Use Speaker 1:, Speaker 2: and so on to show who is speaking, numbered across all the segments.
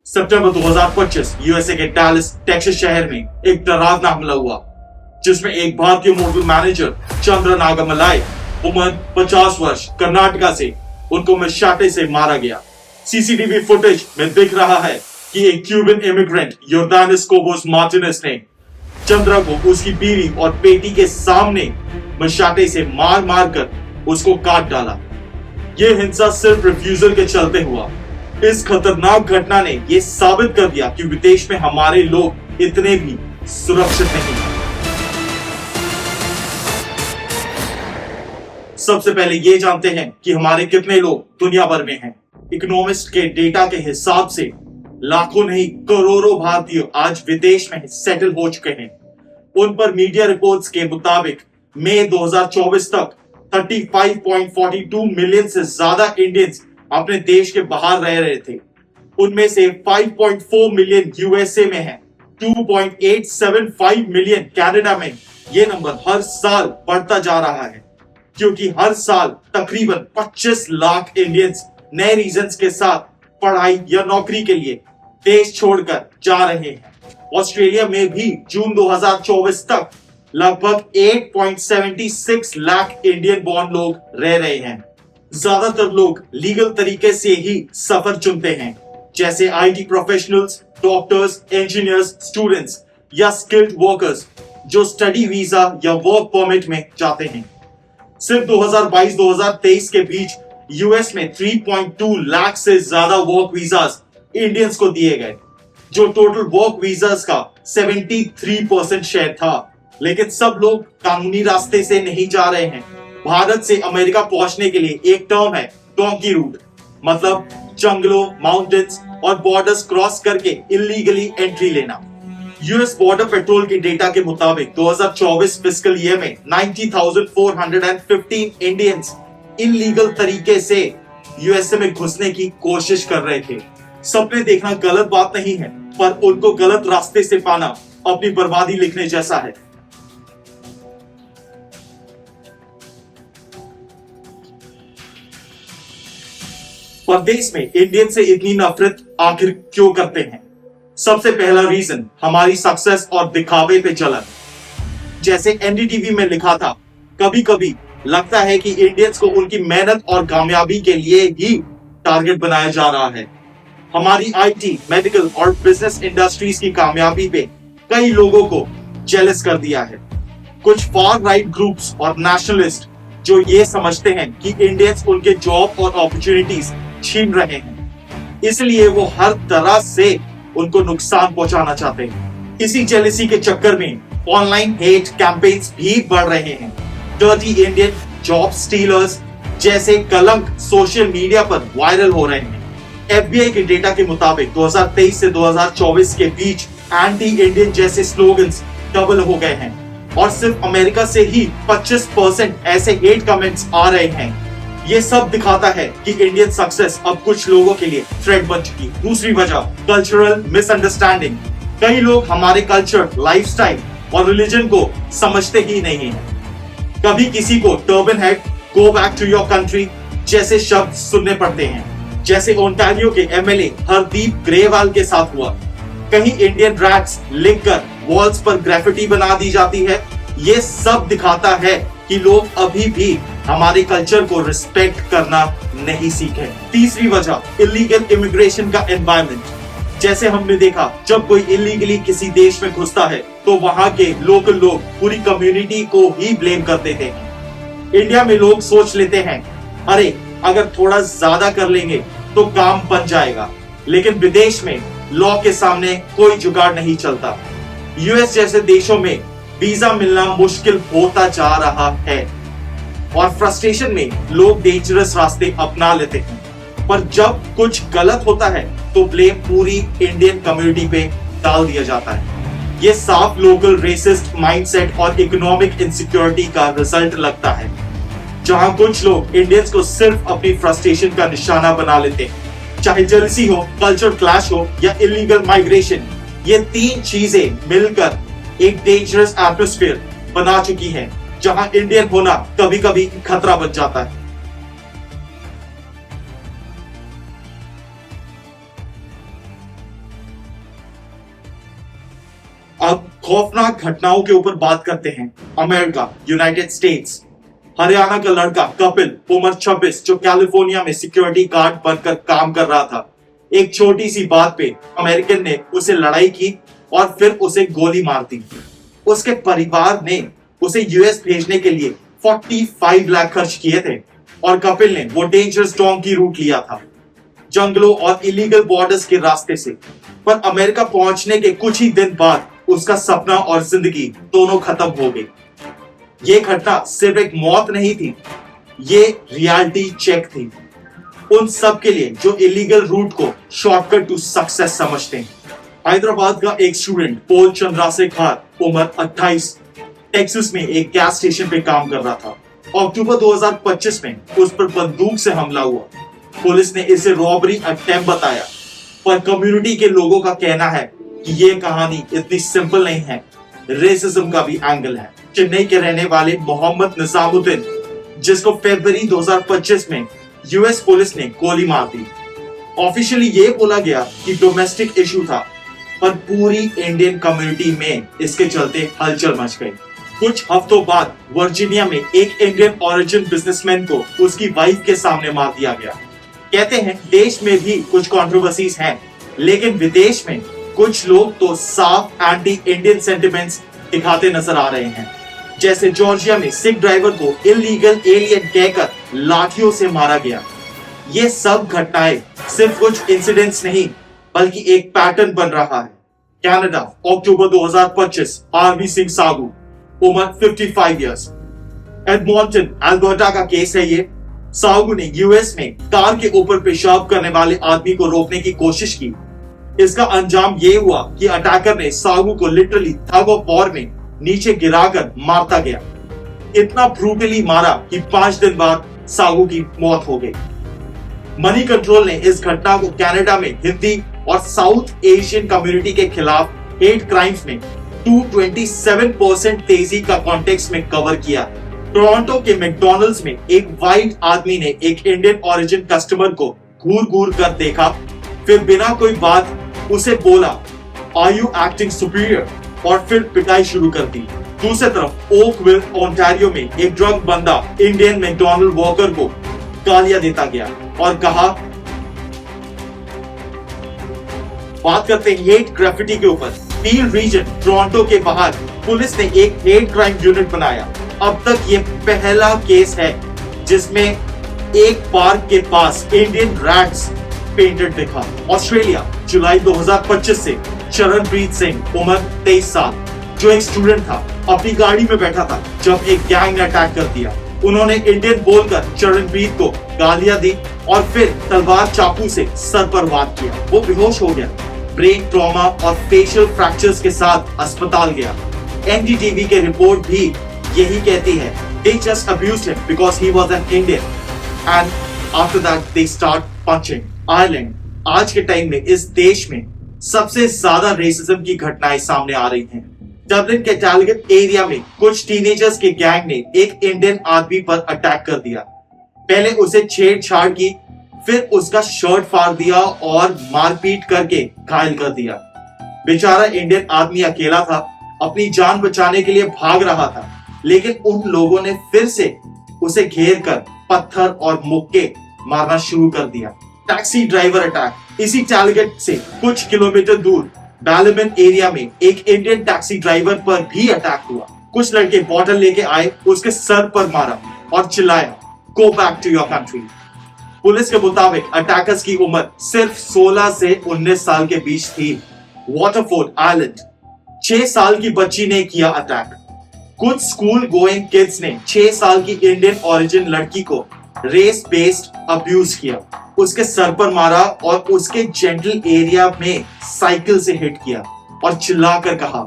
Speaker 1: सितंबर 2025 USA के Dallas Texas शहर में एक डरावना हमला हुआ जिसमें एक भारतीय मॉडल मैनेजर चंद्र नागमलाई उम्र 50 वर्ष कर्नाटका से उनको मशाटे से मारा गया। सीसीटीवी फुटेज में दिख रहा है कि एक क्यूबन इमिग्रेंट योर्दानिस कोबोस मार्टिनेस ने चंद्रा को उसकी बीवी और बेटी के सामने मशाटे से मार मार कर उसको काट डाला। यह हिंसा सिर्फ रिफ्यूजल के चलते हुआ। इस खतरनाक घटना ने यह साबित कर दिया कि विदेश में हमारे लोग इतने भी सुरक्षित नहीं हैं। सबसे पहले ये जानते हैं कि हमारे कितने लोग दुनिया भर में हैं। इकोनॉमिस्ट के डेटा के हिसाब से लाखों नहीं करोड़ों भारतीय आज विदेश में सेटल हो चुके हैं। उन पर मीडिया रिपोर्ट्स के मुताबिक मई 2024 तक 35.42 मिलियन से ज्यादा इंडियंस अपने देश के बाहर रह रहे थे। उनमें से 5.4 मिलियन यूएसए में है, 2.875 मिलियन कनाडा में। ये नंबर हर साल बढ़ता जा रहा है क्योंकि हर साल तकरीबन 25 लाख इंडियंस नए रीजंस के साथ पढ़ाई या नौकरी के लिए देश छोड़कर जा रहे हैं। ऑस्ट्रेलिया में भी जून 2024 तक लगभग 8.76 लाख इंडियन बॉर्न लोग रह रहे हैं। ज्यादातर लोग लीगल तरीके से ही सफर चुनते हैं, जैसे IT professionals, doctors, engineers, students या स्किल्ड वर्कर्स जो स्टडी वीजा या वर्क परमिट में जाते हैं। सिर्फ 2022-2023 के बीच यूएस में 3.2 लाख से ज्यादा वर्क वीजास इंडियंस को दिए गए, जो टोटल वर्क वीजास का 73% शेयर था। लेकिन सब लोग कानूनी रास्ते से नहीं जा रहे हैं। भारत से अमेरिका पहुंचने के लिए एक टर्म है डोंकी रूट, मतलब जंगलों, माउंटेन्स और बॉर्डर्स क्रॉस करके इलीगली एंट्री लेना। यूएस बॉर्डर पेट्रोल के डेटा के मुताबिक 2024 फिस्कल ईयर में 90,415 इंडियंस इलीगल तरीके से यूएसए में घुसने की कोशिश कर रहे थे। सपने देखना गलत बात नहीं है, पर उनको गलत रास्ते से पाना अपनी बर्बादी लिखने जैसा है। परदेश में इंडियन से इतनी नफरत आखिर क्यों करते हैं? सबसे पहला रीजन हमारी सक्सेस और दिखावे पे जलन। जैसे एनडीटीवी में लिखा था, कभी कभी लगता है कि इंडियंस को उनकी मेहनत और कामयाबी के लिए ही टारगेट बनाया जा रहा है। हमारी आईटी, मेडिकल और बिजनेस इंडस्ट्रीज की कामयाबी पे कई लोगों को जेलस कर दिया है। कुछ फार राइट ग्रुप्स और नेशनलिस्ट जो ये समझते हैं कि इंडियंस उनके जॉब और अपॉर्चुनिटीज छीन रहे हैं, इसलिए वो हर तरह से उनको नुकसान पहुंचाना चाहते हैं। इसी जेलसी के चक्कर में ऑनलाइन हेट कैंपेन्स भी बढ़ रहे हैं। डर्टी इंडियन, जॉब स्टीलर्स जैसे कलंक सोशल मीडिया पर वायरल हो रहे हैं। एफबीआई के डेटा के मुताबिक 2023 से 2024 के बीच एंटी इंडियन जैसे स्लोगन्स डबल हो गए हैं और सिर्फ अमेरिका से ही 25% ऐसे हेट कमेंट्स आ रहे हैं। ये सब दिखाता है कि इंडियन सक्सेस अब कुछ लोगों के लिए थ्रेट बन चुकी है। दूसरी वजह कल्चरल मिसअंडरस्टैंडिंग। कई लोग हमारे कल्चर, लाइफस्टाइल और रिलीजन को समझते ही नहीं है। कभी किसी को turban head, go back to your country जैसे शब्द सुनने पड़ते हैं, जैसे ओंटारियो के एमएलए हरदीप ग्रेवाल के साथ हुआ। कहीं इंडियन रैट्स लिखकर वॉल्स पर ग्राफिटी बना दी जाती है। ये सब दिखाता है कि लोग अभी भी हमारे कल्चर को रिस्पेक्ट करना नहीं सीखे। तीसरी वजह इलीगल इमिग्रेशन का एनवायरनमेंट। जैसे हमने देखा, जब कोई इलीगली किसी देश में घुसता है तो वहां के लोकल लोग पूरी कम्युनिटी को ही ब्लेम कर देते हैं। इंडिया में लोग सोच लेते हैं, अरे अगर थोड़ा ज्यादा कर लेंगे तो काम बन जाएगा, लेकिन विदेश में लॉ के सामने कोई जुगाड़ नहीं चलता। यूएस जैसे देशों में वीजा मिलना मुश्किल होता जा रहा है और फ्रस्ट्रेशन में लोग डेंजरस रास्ते अपना लेते हैं। पर जब कुछ गलत होता है तो ब्लेम पूरी इंडियन कम्युनिटी पे डाल दिया जाता है। ये साफ लोकल रेसिस्ट माइंडसेट और इकोनॉमिक इनसिक्योरिटी का रिजल्ट लगता है, जहां कुछ लोग इंडियंस को सिर्फ अपनी फ्रस्ट्रेशन का निशाना बना लेते हैं। चाहे जेलसी हो, कल्चर क्लैश हो या इलीगल माइग्रेशन, ये तीन चीजें मिलकर एक डेंजरस एटमॉस्फेयर बना चुकी है, जहां इंडियन होना कभी कभी खतरा बन जाता है। अब खौफनाक घटनाओं के ऊपर बात करते हैं। America, United states. हरियाणा का लड़का कपिल, उम्र 26, जो कैलिफोर्निया में सिक्योरिटी गार्ड बनकर काम कर रहा था, एक छोटी सी बात पे अमेरिकन ने उसे लड़ाई की और फिर उसे गोली मार दी। उसके परिवार ने उसे यूएस भेजने के लिए 45 लाख खर्च किए थे और कपिल ने वो डेंजरस डोंकी रूट लिया था, जंगलों और इलीगल बॉर्डर्स के रास्ते से। पर अमेरिका पहुंचने के कुछ ही दिन बाद उसका सपना और जिंदगी दोनों खत्म हो गई। ये घटना सिर्फ एक मौत नहीं थी, ये रियलिटी चेक थी उन सब के लिए जो इलीगल रूट को शॉर्टकट टू सक्सेस समझते हैं। हैदराबाद का एक स्टूडेंट पोल चंद्रशेखर, उम्र 28, टेक्सास में एक गैस स्टेशन पे काम कर रहा था। अक्टूबर 2025 में उस पर बंदूक से हमला हुआ। पुलिस ने इसे रॉबरी अटेम्प्ट बताया, पर कम्युनिटी के लोगों का कहना है कि ये कहानी इतनी सिंपल नहीं है, रेसिज्म का भी एंगल है। चेन्नई के रहने वाले मोहम्मद निजामुद्दीन, जिसको फरवरी 2025 में यूएस पुलिस ने गोली मार दी। ऑफिशियली ये बोला गया कि डोमेस्टिक इशू था, पर पूरी इंडियन कम्युनिटी में इसके चलते हलचल मच गई। कुछ हफ्तों बाद वर्जीनिया में एक इंडियन ओरिजिन बिजनेसमैन को उसकी वाइफ के सामने मार दिया गया। कहते हैं देश में भी कुछ कंट्रोवर्सीज हैं, लेकिन विदेश में कुछ लोग तो साफ एंटी इंडियन सेंटिमेंट्स दिखाते नजर आ रहे हैं। जैसे जॉर्जिया में सिख ड्राइवर को इलीगल एलियन कहकर लाठियों से मारा गया। ये सब घटनाएं सिर्फ कुछ इंसिडेंट्स नहीं, बल्कि एक पैटर्न बन रहा है। कनाडा, अक्टूबर 2025, आरवी सिंह सागू, उम्र 55 इयर्स, एडमॉन्टन, अल्बर्टा का केस है ये। सागू ने यूएस में कार के ऊपर पेशाब करने वाले आदमी को रोकने की कोशिश की। इसका अंजाम ये हुआ कि अटैकर ने सागू को लिटरली थग ऑफ वॉर में नीचे गिराकर मारता गया। इतना ब्रूटली मारा कि 5 दिन बाद सागू की मौत हो गई। मनी कंट्रोल ने इस घटना को कनाडा में हिंदी और साउथ एशियन कम्युनिटी के खिलाफ हेट क्राइम्स में 227% तेजी का कॉन्टेक्स्ट में कवर किया। टोरंटो के मैकडॉनल्ड्स में एक व्हाइट आदमी ने एक इंडियन ओरिजिन कस्टमर को घूर घूर कर देखा, फिर बिना कोई बात उसे बोला, आर यू एक्टिंग सुपीरियर, और फिर पिटाई शुरू कर दी। दूसरी तरफ ओकविल, ओंटारियो में एक ड्रग बंदा इंडियन मैकडॉनल्ड वर्कर को गालियां देता गया और कहा। बात करते हैं हेट ग्राफिटी के ऊपर। पील रीजन टोरंटो के बाहर पुलिस ने एक हेट क्राइम यूनिट बनाया। अब तक ये पहला केस है जिसमें एक पार्क के पास इंडियन रैट्स पेंटेड दिखा। ऑस्ट्रेलिया, जुलाई 2025 से चरणप्रीत सिंह, उम्र 23 साल, जो एक स्टूडेंट था, अपनी गाड़ी में बैठा था जब एक गैंग ने अटैक कर दिया। उन्होंने इंडियन बोलकर चरणप्रीत को गालियां दी और फिर तलवार चाकू से सर पर वार किया। वो बेहोश हो गया, ब्रेन ट्रॉमा और फेशियल फ्रैक्चर्स के साथ अस्पताल गया। एनडीटीवी की रिपोर्ट भी यही कहती है, they just abused him because he was an Indian and after that they start punching. Ireland, आज के टाइम में इस देश में सबसे ज्यादा रेसिज्म की घटनाएं सामने आ रही हैं। डबलिन के टैलगेट एरिया में कुछ टीनेजर्स के गैंग ने एक इंडियन आदमी पर अटैक कर दिया। पहले उसे छेड़छाड़ की, फिर उसका शर्ट फाड़ दिया और मारपीट करके घायल कर दिया। बेचारा इंडियन आदमी अकेला था, अपनी जान बचाने के लिए भाग रहा था, लेकिन उन लोगों ने फिर से उसे घेर कर पत्थर और मुक्के मारना शुरू कर दिया। Taxi driver attack. इसी टैलगेट से कुछ किलोमीटर दूर बैलमन एरिया में एक इंडियन टैक्सी ड्राइवर पर भी अटैक हुआ। कुछ लड़के बॉटल लेके आए, उसके सर पर मारा और चिल्लाया, go back to your country. पुलिस के मुताबिक अटैकर्स की उम्र सिर्फ 16 से 19 साल के बीच थी। वाटरफोर्ड आइलैंड, 6 साल की बच्ची ने किया अटैक। कुछ स्कूल गोइंग किड्स ने 6 साल की इंडियन ओरिजिन लड़की को रेस बेस्ड अब्यूज किया, उसके सर पर मारा और उसके जेंटल एरिया में साइकिल से हिट किया और चिल्लाकर कहा,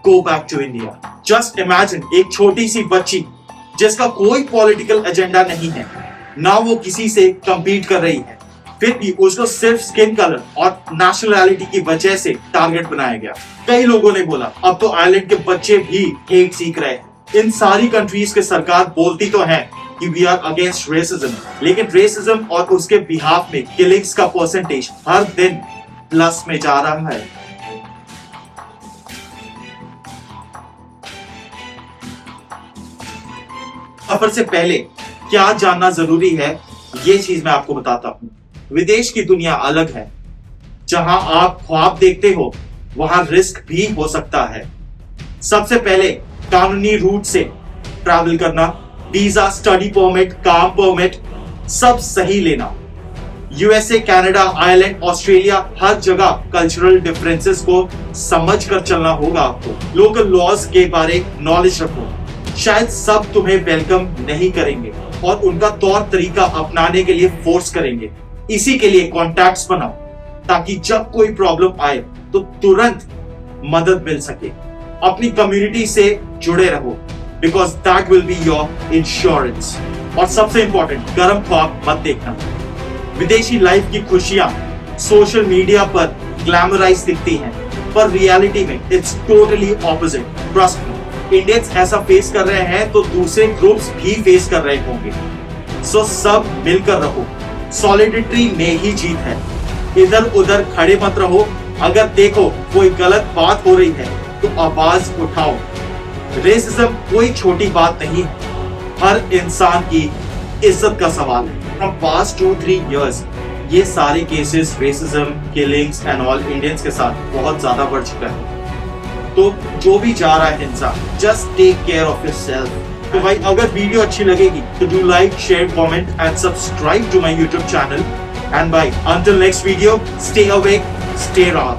Speaker 1: go back to India. Just imagine, एक छोटी सी बच्ची जिसका कोई पॉलिटिकल एजेंडा नहीं है, ना वो किसी से कम्पीट कर रही है, फिर भी उसको सिर्फ स्किन कलर और नेशनलिटी की वजह से टारगेट बनाया गया। कई लोगों ने बोला अब तो आइलैंड के बच्चे भी हेट सीख रहे हैं। इन सारी कंट्रीज के सरकार बोलती तो है कि वी आर अगेंस्ट रेसिज्म, लेकिन रेसिज्म और उसके बिहाफ में किलिंग्स का परसेंटेज हर दिन प्लस में जा रहा है। सफर से पहले क्या जानना जरूरी है, ये चीज मैं आपको बताता हूँ। विदेश की दुनिया अलग है। जहां आप ख्वाब देखते हो वहां रिस्क भी हो सकता है। सबसे पहले कानूनी रूट से ट्रैवल करना, वीजा, स्टडी परमिट, काम परमिट सब सही लेना। यूएसए, कनाडा, आयरलैंड, ऑस्ट्रेलिया, हर जगह कल्चरल डिफरेंसेस को समझ कर चलना होगा आपको। लोकल लॉज के बारे नॉलेज रखो। शायद सब तुम्हें वेलकम नहीं करेंगे और उनका तौर तरीका अपनाने के लिए फोर्स करेंगे। इसी के लिए कॉन्टैक्ट्स बनाओ ताकि जब कोई प्रॉब्लम आए तो तुरंत मदद मिल सके। अपनी कम्युनिटी से जुड़े रहो, because that will be your insurance. और सबसे इंपॉर्टेंट, गर्म ख्वाब मत देखना। विदेशी लाइफ की खुशियां सोशल मीडिया पर ग्लैमराइज दिखती हैं, पर रियलिटी में it's totally opposite. Trust me, Indians ऐसा फेस कर रहे हैं तो दूसरे ग्रुप्स भी फेस कर रहे होंगे। सो सब मिलकर रहो। सॉलिडिटी में ही जीत है। इधर उधर खड़े मत रहो। अगर देखो कोई गलत बात हो रही है तो आवाज उठाओ। रेसिज्म कोई छोटी बात नहीं है, हर इंसान की इज्जत का सवाल है। फ्रॉम पास्ट 2-3 years ये सारे cases, racism, killings and all, Indians के साथ बहुत ज्यादा बढ़ चुका है। तो जो भी जा रहा है इंसान, just take care of yourself. तो भाई अगर वीडियो अच्छी लगेगी तो do like, share, comment and subscribe to my YouTube channel. And bye, until next video, stay awake, stay raw.